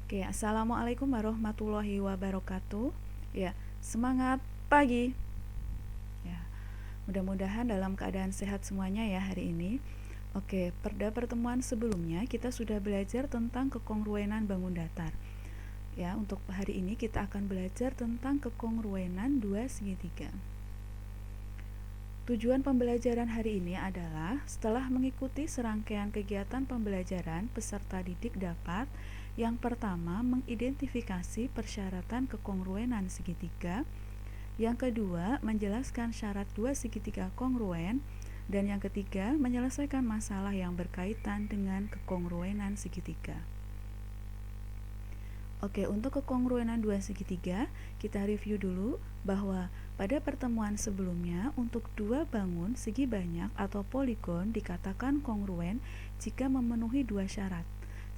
Oke, assalamualaikum warahmatullahi wabarakatuh. Ya, semangat pagi. Ya, mudah-mudahan dalam keadaan sehat semuanya ya hari ini. Oke, pada pertemuan sebelumnya kita sudah belajar tentang kekongruenan bangun datar. Ya, untuk hari ini kita akan belajar tentang kekongruenan dua segitiga. Tujuan pembelajaran hari ini adalah setelah mengikuti serangkaian kegiatan pembelajaran, peserta didik dapat yang pertama mengidentifikasi persyaratan kekongruenan segitiga, yang kedua menjelaskan syarat dua segitiga kongruen, dan yang ketiga menyelesaikan masalah yang berkaitan dengan kekongruenan segitiga. Oke, untuk kekongruenan dua segitiga, kita review dulu bahwa pada pertemuan sebelumnya untuk dua bangun segi banyak atau poligon dikatakan kongruen jika memenuhi dua syarat.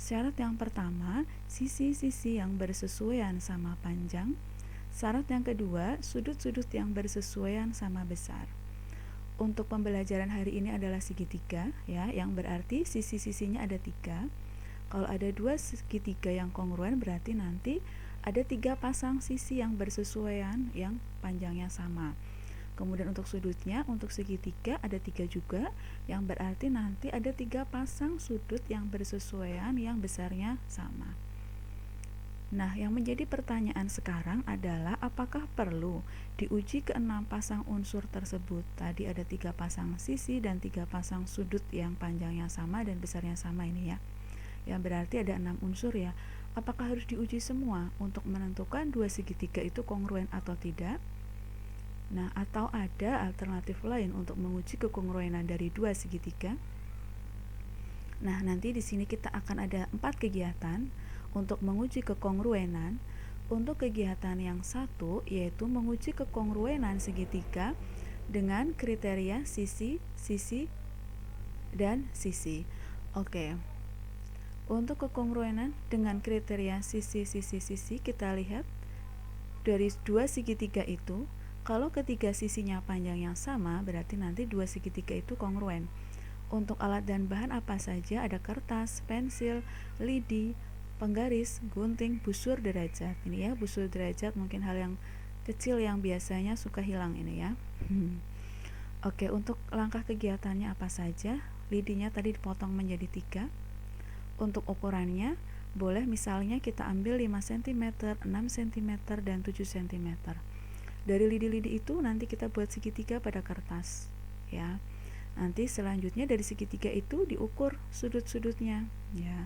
Syarat yang pertama, sisi-sisi yang bersesuaian sama panjang. Syarat yang kedua, sudut-sudut yang bersesuaian sama besar. Untuk pembelajaran hari ini adalah segitiga, ya, yang berarti sisi-sisinya ada 3. Kalau ada dua segitiga yang kongruen berarti nanti ada 3 pasang sisi yang bersesuaian yang panjangnya sama. Kemudian untuk sudutnya, untuk segitiga ada 3 juga, yang berarti nanti ada 3 pasang sudut yang bersesuaian yang besarnya sama. Nah, yang menjadi pertanyaan sekarang adalah apakah perlu diuji ke-6 pasang unsur tersebut? Tadi ada 3 pasang sisi dan 3 pasang sudut yang panjangnya sama dan besarnya sama ini ya. Yang berarti ada 6 unsur ya. Apakah harus diuji semua untuk menentukan dua segitiga itu kongruen atau tidak? Nah, atau ada alternatif lain untuk menguji kekongruenan dari dua segitiga? Nah, nanti di sini kita akan ada 4 kegiatan untuk menguji kekongruenan. Untuk kegiatan yang satu yaitu menguji kekongruenan segitiga dengan kriteria sisi, sisi, dan sisi. Oke. Untuk kekongruenan dengan kriteria sisi, kita lihat dari dua segitiga itu, kalau ketiga sisinya panjang yang sama, berarti nanti dua segitiga itu kongruen. Untuk alat dan bahan apa saja? Ada kertas, pensil, lidi, penggaris, gunting, busur derajat. Ini ya, busur derajat mungkin hal yang kecil yang biasanya suka hilang ini ya. Oke, untuk langkah kegiatannya apa saja? Lidinya tadi dipotong menjadi 3. Untuk ukurannya, boleh misalnya kita ambil 5 cm, 6 cm, dan 7 cm. Dari lidi-lidi itu nanti kita buat segitiga pada kertas ya. Nanti selanjutnya dari segitiga itu diukur sudut-sudutnya ya,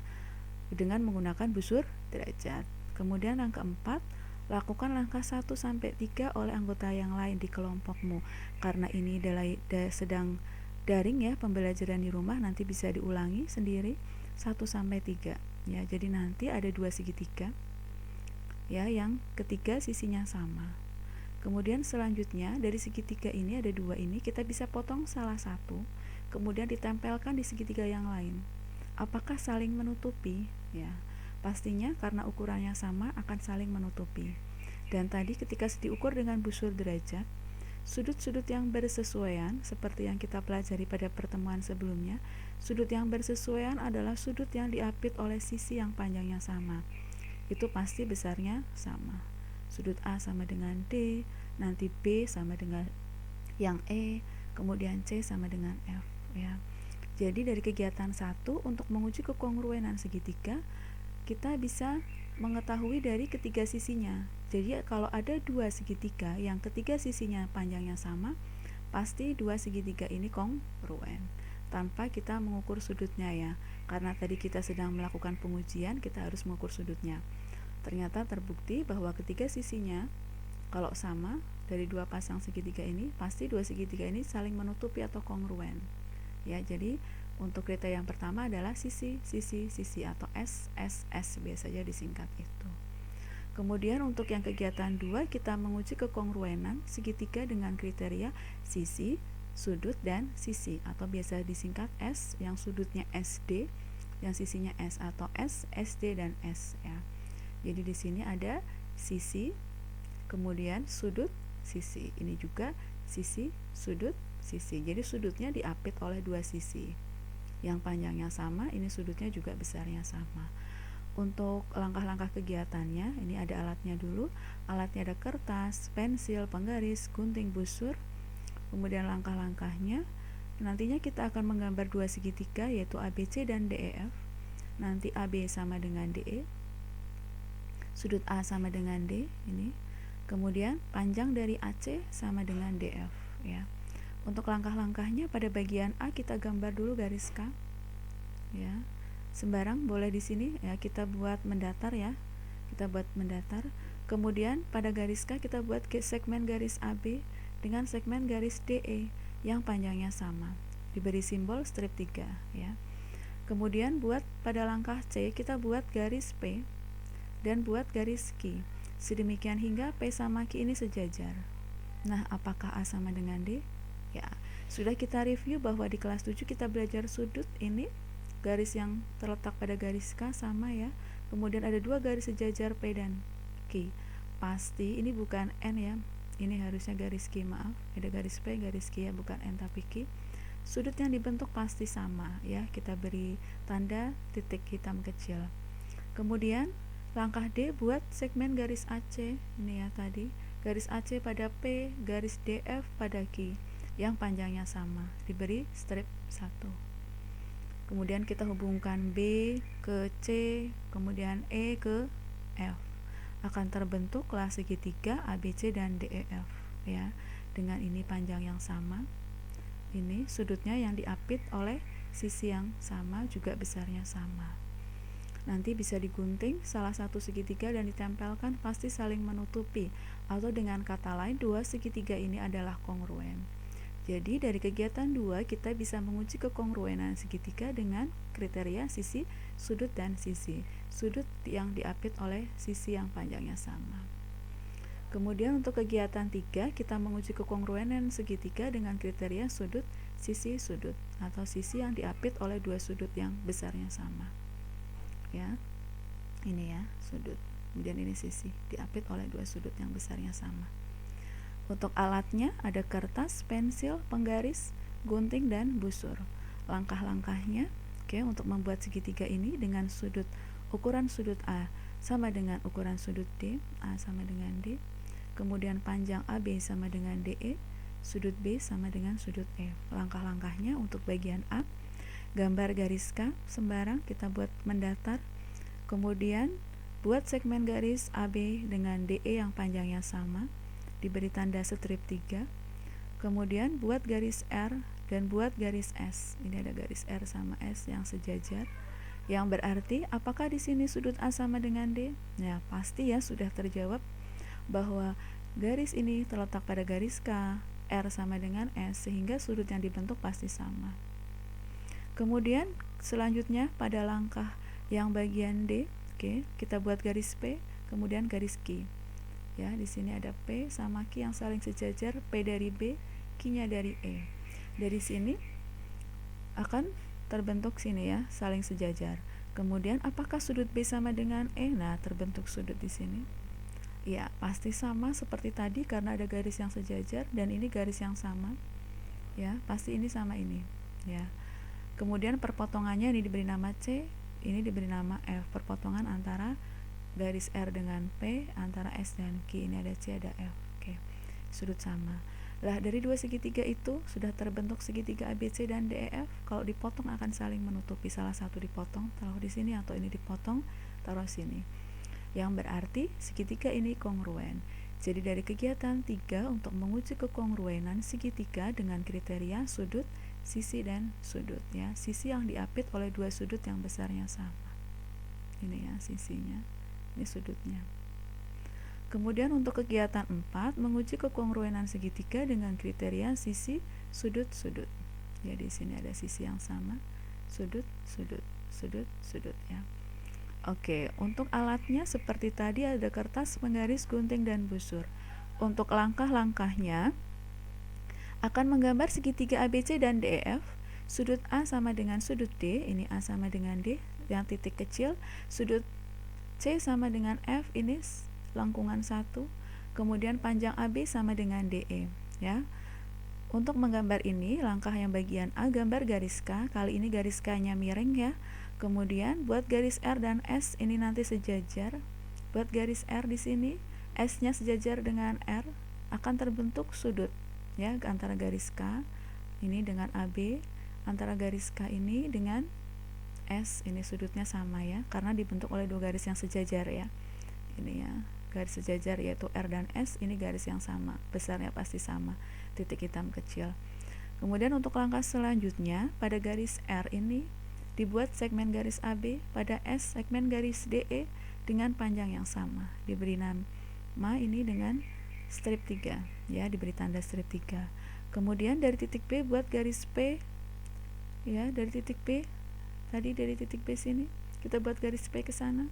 dengan menggunakan busur derajat. Kemudian yang keempat, lakukan langkah 1-3 oleh anggota yang lain di kelompokmu. Karena ini sedang daring ya, pembelajaran di rumah, nanti bisa diulangi sendiri 1-3 ya. Jadi nanti ada dua segitiga ya, yang ketiga sisinya sama. Kemudian selanjutnya dari segitiga ini ada 2 ini kita bisa potong salah satu, kemudian ditempelkan di segitiga yang lain. Apakah saling menutupi? Ya, pastinya karena ukurannya sama akan saling menutupi. Dan tadi ketika diukur dengan busur derajat, sudut-sudut yang bersesuaian seperti yang kita pelajari pada pertemuan sebelumnya, sudut yang bersesuaian adalah sudut yang diapit oleh sisi yang panjangnya sama. Itu pasti besarnya sama. Sudut A sama dengan D, nanti B sama dengan yang E, kemudian C sama dengan F ya. Jadi dari kegiatan 1 untuk menguji kekongruenan segitiga, kita bisa mengetahui dari ketiga sisinya. Jadi kalau ada dua segitiga yang ketiga sisinya panjangnya sama, pasti dua segitiga ini kongruen tanpa kita mengukur sudutnya ya. Karena tadi kita sedang melakukan pengujian, kita harus mengukur sudutnya. Ternyata terbukti bahwa ketiga sisinya kalau sama dari dua pasang segitiga ini, pasti dua segitiga ini saling menutupi atau kongruen ya. Jadi untuk kriteria yang pertama adalah sisi atau SSS biasanya disingkat itu. Kemudian untuk yang kegiatan 2 kita menguji kekongruenan segitiga dengan kriteria sisi, sudut, dan sisi atau biasa disingkat S, yang sudutnya SD, yang sisinya S atau S, SD, dan S ya. Jadi di sini ada sisi, kemudian sudut, sisi. Ini juga sisi, sudut, sisi. Jadi sudutnya diapit oleh dua sisi yang panjangnya sama, ini sudutnya juga besarnya sama. Untuk langkah-langkah kegiatannya, ini ada alatnya dulu. Alatnya ada kertas, pensil, penggaris, gunting, busur. Kemudian langkah-langkahnya, nantinya kita akan menggambar dua segitiga yaitu ABC dan DEF. Nanti AB sama dengan DE, sudut A sama dengan D ini. Kemudian panjang dari AC sama dengan DF ya. Untuk langkah-langkahnya, pada bagian A kita gambar dulu garis K ya. Sembarang boleh di sini ya, kita buat mendatar ya. Kita buat mendatar. Kemudian pada garis K kita buat segmen garis AB dengan segmen garis DE yang panjangnya sama. Diberi simbol strip 3 ya. Kemudian buat pada langkah C kita buat garis P dan buat garis Q. Sedemikian hingga P sama Q ini sejajar. Nah, apakah A sama dengan D? Ya, sudah kita review bahwa di kelas 7 kita belajar sudut ini. Garis yang terletak pada garis K sama ya. Kemudian ada dua garis sejajar P dan Q. Pasti ini bukan N ya. Ini harusnya garis Q, maaf. Ada garis P, garis Q ya, bukan N tapi Q. Sudut yang dibentuk pasti sama ya. Kita beri tanda titik hitam kecil. Kemudian langkah D buat segmen garis AC. Ini ya tadi. Garis AC pada P, garis DF pada Q yang panjangnya sama. Diberi strip 1. Kemudian kita hubungkan B ke C, kemudian E ke F. Akan terbentuklah segitiga ABC dan DEF ya. Dengan ini panjang yang sama. Ini sudutnya yang diapit oleh sisi yang sama, juga besarnya sama. Nanti bisa digunting salah satu segitiga dan ditempelkan, pasti saling menutupi. Atau dengan kata lain, dua segitiga ini adalah kongruen. Jadi dari kegiatan 2 kita bisa menguji kekongruenan segitiga dengan kriteria sisi, sudut, dan sisi. Sudut yang diapit oleh sisi yang panjangnya sama. Kemudian untuk kegiatan 3 kita menguji kekongruenan segitiga dengan kriteria sudut, sisi, sudut, atau sisi yang diapit oleh dua sudut yang besarnya sama. Ya, ini ya sudut. Kemudian ini sisi diapit oleh dua sudut yang besarnya sama. Untuk alatnya ada kertas, pensil, penggaris, gunting, dan busur. Langkah-langkahnya, untuk membuat segitiga ini dengan sudut, ukuran sudut A sama dengan ukuran sudut D, A sama dengan D. Kemudian panjang AB sama dengan DE, sudut B sama dengan sudut E. Langkah-langkahnya untuk bagian A, gambar garis K sembarang, kita buat mendatar. Kemudian buat segmen garis AB dengan DE yang panjangnya sama. Diberi tanda strip 3. Kemudian buat garis R dan buat garis S. Ini ada garis R sama S yang sejajar. Yang berarti apakah di sini sudut A sama dengan D? Ya, pasti ya, sudah terjawab bahwa garis ini terletak pada garis K, R sama dengan S, sehingga sudut yang dibentuk pasti sama. Kemudian selanjutnya pada langkah yang bagian D, kita buat garis P, kemudian garis Q. Ya, di sini ada P sama Q yang saling sejajar, P dari B, Q-nya dari E. Dari sini akan terbentuk sini ya, saling sejajar. Kemudian apakah sudut B sama dengan E? Nah, terbentuk sudut di sini. Ya, pasti sama seperti tadi karena ada garis yang sejajar dan ini garis yang sama. Ya, pasti ini sama ini, ya. Kemudian perpotongannya ini diberi nama C, ini diberi nama F. Perpotongan antara garis R dengan P, antara S dan Q, ini ada C, ada F. Sudut sama. Lah, dari dua segitiga itu sudah terbentuk segitiga ABC dan DEF. Kalau dipotong akan saling menutupi, salah satu dipotong, taruh di sini, atau ini dipotong, taruh sini. Yang berarti segitiga ini kongruen. Jadi dari kegiatan 3 untuk menguji kekongruenan segitiga dengan kriteria sudut, sisi, dan sudut ya. Sisi yang diapit oleh dua sudut yang besarnya sama. Ini ya sisinya. Ini sudutnya. Kemudian untuk kegiatan 4 menguji kekongruenan segitiga dengan kriteria sisi, sudut, sudut. Ya, di sini ada sisi yang sama, sudut, sudut, sudut, sudut ya. Oke, untuk alatnya seperti tadi ada kertas, penggaris, gunting, dan busur. Untuk langkah-langkahnya akan menggambar segitiga ABC dan DEF. Sudut A sama dengan sudut D, ini A sama dengan D, yang titik kecil. Sudut C sama dengan F, ini lengkungan 1. Kemudian panjang AB sama dengan DE ya. Untuk menggambar ini, langkah yang bagian A gambar garis K. Kali ini garis K-nya miring ya. Kemudian buat garis R dan S ini nanti sejajar. Buat garis R di sini, S-nya sejajar dengan R, akan terbentuk sudut ya antara garis K ini dengan AB, antara garis K ini dengan S, ini sudutnya sama ya, karena dibentuk oleh dua garis yang sejajar ya. Ini ya, garis sejajar yaitu R dan S, ini garis yang sama, besarnya pasti sama, titik hitam kecil. Kemudian untuk langkah selanjutnya, pada garis R ini dibuat segmen garis AB, pada S segmen garis DE dengan panjang yang sama. Diberi nama ini dengan strip 3 ya, diberi tanda strip 3. Kemudian dari titik B buat garis P ya, dari titik B tadi, dari titik B sini kita buat garis P ke sana.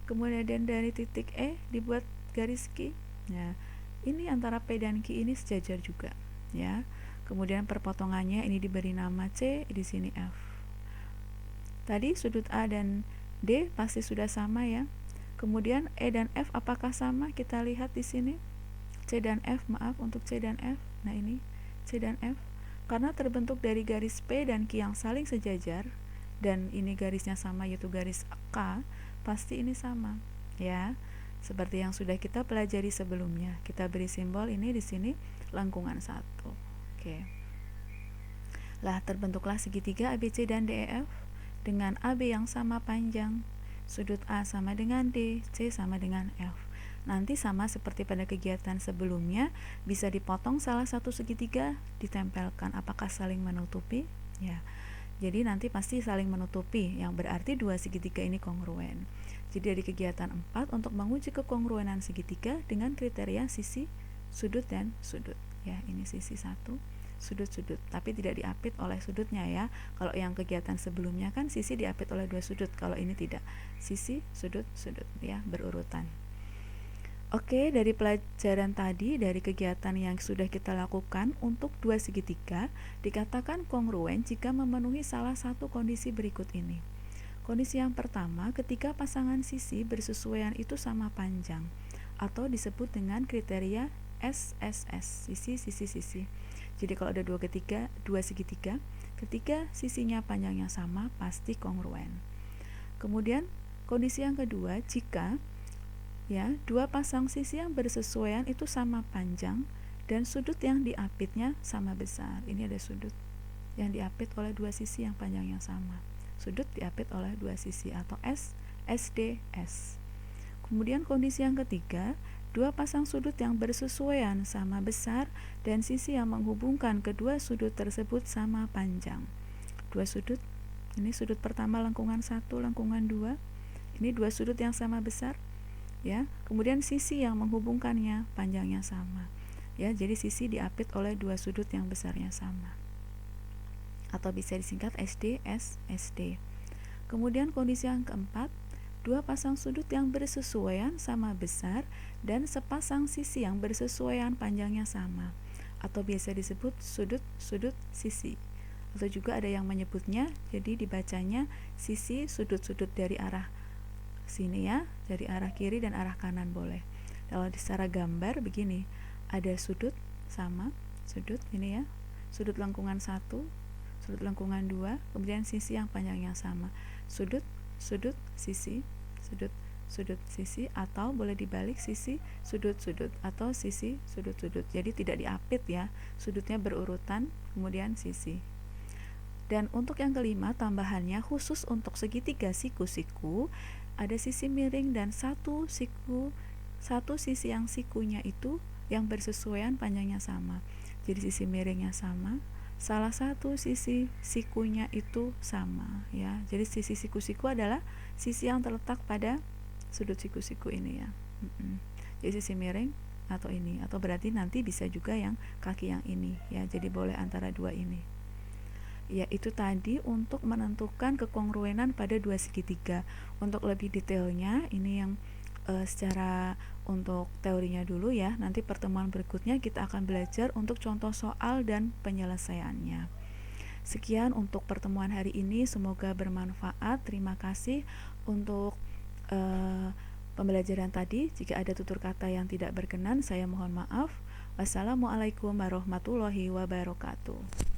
Kemudian dari titik E dibuat garis Q. Ya, ini antara P dan Q ini sejajar juga ya. Kemudian perpotongannya ini diberi nama C, di sini F. Tadi sudut A dan D pasti sudah sama ya. Kemudian E dan F apakah sama? Kita lihat di sini. C dan F, maaf untuk C dan F. Nah, ini C dan F karena terbentuk dari garis P dan Q yang saling sejajar dan ini garisnya sama yaitu garis K, pasti ini sama ya. Seperti yang sudah kita pelajari sebelumnya. Kita beri simbol ini di sini lengkungan 1. Oke. Lah, terbentuklah segitiga ABC dan DEF dengan AB yang sama panjang. Sudut A sama dengan D, C sama dengan F. Nanti sama seperti pada kegiatan sebelumnya, bisa dipotong salah satu segitiga, ditempelkan. Apakah saling menutupi? Ya. Jadi nanti pasti saling menutupi, yang berarti dua segitiga ini kongruen. Jadi dari kegiatan 4 untuk menguji kekongruenan segitiga dengan kriteria sisi, sudut, dan sudut. Ya, ini sisi 1, sudut-sudut, tapi tidak diapit oleh sudutnya ya. Kalau yang kegiatan sebelumnya kan sisi diapit oleh dua sudut, kalau ini tidak, sisi, sudut, sudut ya, berurutan. Oke, dari pelajaran tadi, dari kegiatan yang sudah kita lakukan untuk dua segitiga dikatakan kongruen jika memenuhi salah satu kondisi berikut ini. Kondisi yang pertama, ketika pasangan sisi bersesuaian itu sama panjang atau disebut dengan kriteria SSS, sisi. Jadi kalau ada dua segitiga, ketika sisinya panjangnya sama pasti kongruen. Kemudian kondisi yang kedua, jika ya dua pasang sisi yang bersesuaian itu sama panjang dan sudut yang diapitnya sama besar. Ini ada sudut yang diapit oleh dua sisi yang panjangnya sama. Sudut diapit oleh dua sisi atau S, SD, S. Kemudian kondisi yang ketiga, dua pasang sudut yang bersesuaian sama besar dan sisi yang menghubungkan kedua sudut tersebut sama panjang. Dua sudut, ini sudut pertama lengkungan 1, lengkungan 2. Ini dua sudut yang sama besar. Ya, kemudian sisi yang menghubungkannya panjangnya sama. Ya, jadi sisi diapit oleh dua sudut yang besarnya sama. Atau bisa disingkat SD, S, SD. Kemudian kondisi yang keempat, dua pasang sudut yang bersesuaian sama besar dan sepasang sisi yang bersesuaian panjangnya sama. Atau biasa disebut sudut-sudut sisi. Atau juga ada yang menyebutnya, jadi dibacanya sisi sudut-sudut dari arah sini ya, dari arah kiri dan arah kanan boleh. Kalau secara gambar begini, ada sudut sama, sudut ini ya, sudut lengkungan 1, sudut lengkungan 2, kemudian sisi yang panjangnya sama, sudut sisi, sudut sisi, atau boleh dibalik sisi sudut atau sisi sudut. Jadi tidak diapit ya, sudutnya berurutan kemudian sisi. Dan untuk yang kelima, tambahannya khusus untuk segitiga siku-siku, ada sisi miring dan satu sisi yang sikunya itu yang bersesuaian panjangnya sama. Jadi sisi miringnya sama, salah satu sisi sikunya itu sama ya. Jadi sisi siku-siku adalah sisi yang terletak pada sudut siku-siku ini ya. Jadi sisi miring atau ini, atau berarti nanti bisa juga yang kaki yang ini ya. Jadi boleh antara dua ini. Ya, itu tadi untuk menentukan kekongruenan pada dua segitiga. Untuk lebih detailnya, ini yang secara untuk teorinya dulu ya. Nanti pertemuan berikutnya kita akan belajar untuk contoh soal dan penyelesaiannya. Sekian untuk pertemuan hari ini, semoga bermanfaat. Terima kasih untuk pembelajaran tadi. Jika ada tutur kata yang tidak berkenan, saya mohon maaf. Wassalamualaikum warahmatullahi wabarakatuh.